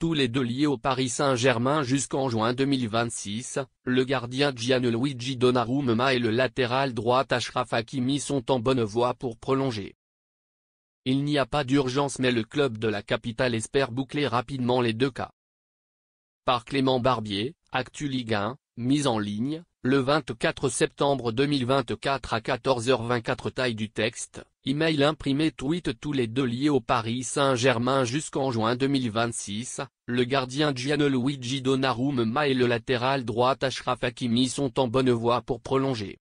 tous les deux liés au Paris Saint-Germain jusqu'en juin 2026, le gardien Gianluigi Donnarumma et le latéral droit Achraf Hakimi sont en bonne voie pour prolonger. Il n'y a pas d'urgence mais le club de la capitale espère boucler rapidement les deux cas. Par Clément Barbier, Actu Ligue 1, mise en ligne, le 24 septembre 2024 à 14h24. Taille du texte, email imprimé, tweet tous les deux liés au Paris Saint-Germain jusqu'en juin 2026, le gardien Gianluigi Donnarumma et le latéral droit Achraf Hakimi sont en bonne voie pour prolonger.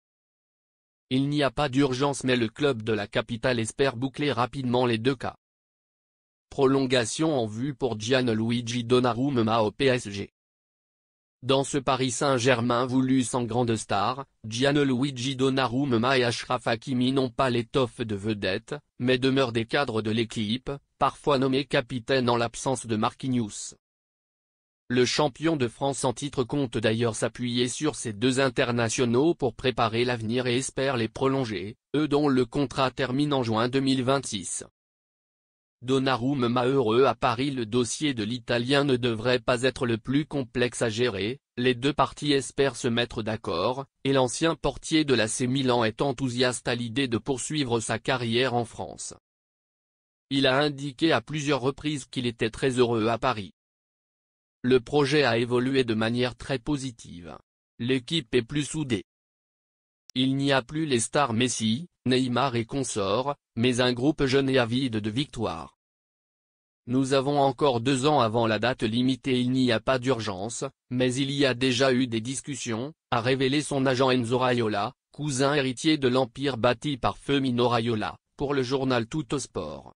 Il n'y a pas d'urgence mais le club de la capitale espère boucler rapidement les deux cas. Prolongation en vue pour Gianluigi Donnarumma au PSG. Dans ce Paris Saint-Germain voulu sans grande star, Gianluigi Donnarumma et Achraf Hakimi n'ont pas l'étoffe de vedette, mais demeurent des cadres de l'équipe, parfois nommés capitaines en l'absence de Marquinhos. Le champion de France en titre compte d'ailleurs s'appuyer sur ces deux internationaux pour préparer l'avenir et espère les prolonger, eux dont le contrat termine en juin 2026. Donnarumma heureux à Paris. Le dossier de l'Italien ne devrait pas être le plus complexe à gérer, les deux parties espèrent se mettre d'accord, et l'ancien portier de l'AC Milan est enthousiaste à l'idée de poursuivre sa carrière en France. Il a indiqué à plusieurs reprises qu'il était très heureux à Paris. Le projet a évolué de manière très positive. L'équipe est plus soudée. Il n'y a plus les stars Messi, Neymar et consorts, mais un groupe jeune et avide de victoires. Nous avons encore 2 ans avant la date limite et il n'y a pas d'urgence, mais il y a déjà eu des discussions, a révélé son agent Enzo Raiola, cousin héritier de l'empire bâti par Firmino Raiola, pour le journal Tuttosport.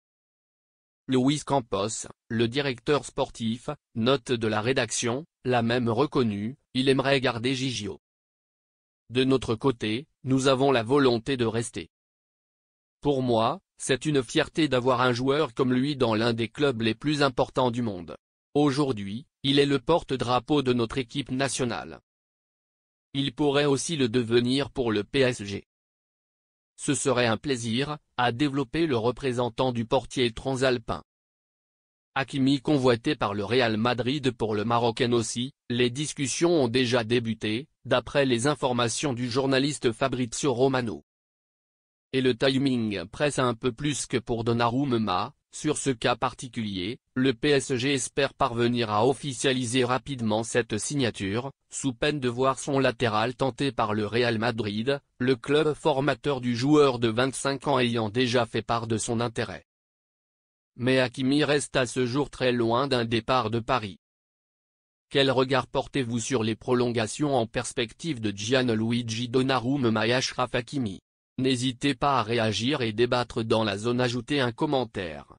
Luis Campos, le directeur sportif, note de la rédaction, l'a même reconnu, il aimerait garder Gigio. De notre côté, nous avons la volonté de rester. Pour moi, c'est une fierté d'avoir un joueur comme lui dans l'un des clubs les plus importants du monde. Aujourd'hui, il est le porte-drapeau de notre équipe nationale. Il pourrait aussi le devenir pour le PSG. Ce serait un plaisir, a développé le représentant du portier transalpin. Hakimi convoité par le Real Madrid pour le Marocain aussi, les discussions ont déjà débuté, d'après les informations du journaliste Fabrizio Romano. Et le timing presse un peu plus que pour Donnarumma. Sur ce cas particulier, le PSG espère parvenir à officialiser rapidement cette signature, sous peine de voir son latéral tenté par le Real Madrid, le club formateur du joueur de 25 ans ayant déjà fait part de son intérêt. Mais Hakimi reste à ce jour très loin d'un départ de Paris. Quel regard portez-vous sur les prolongations en perspective de Gianluigi Donnarumma et Achraf Hakimi? N'hésitez pas à réagir et débattre dans la zone. Ajoutez un commentaire.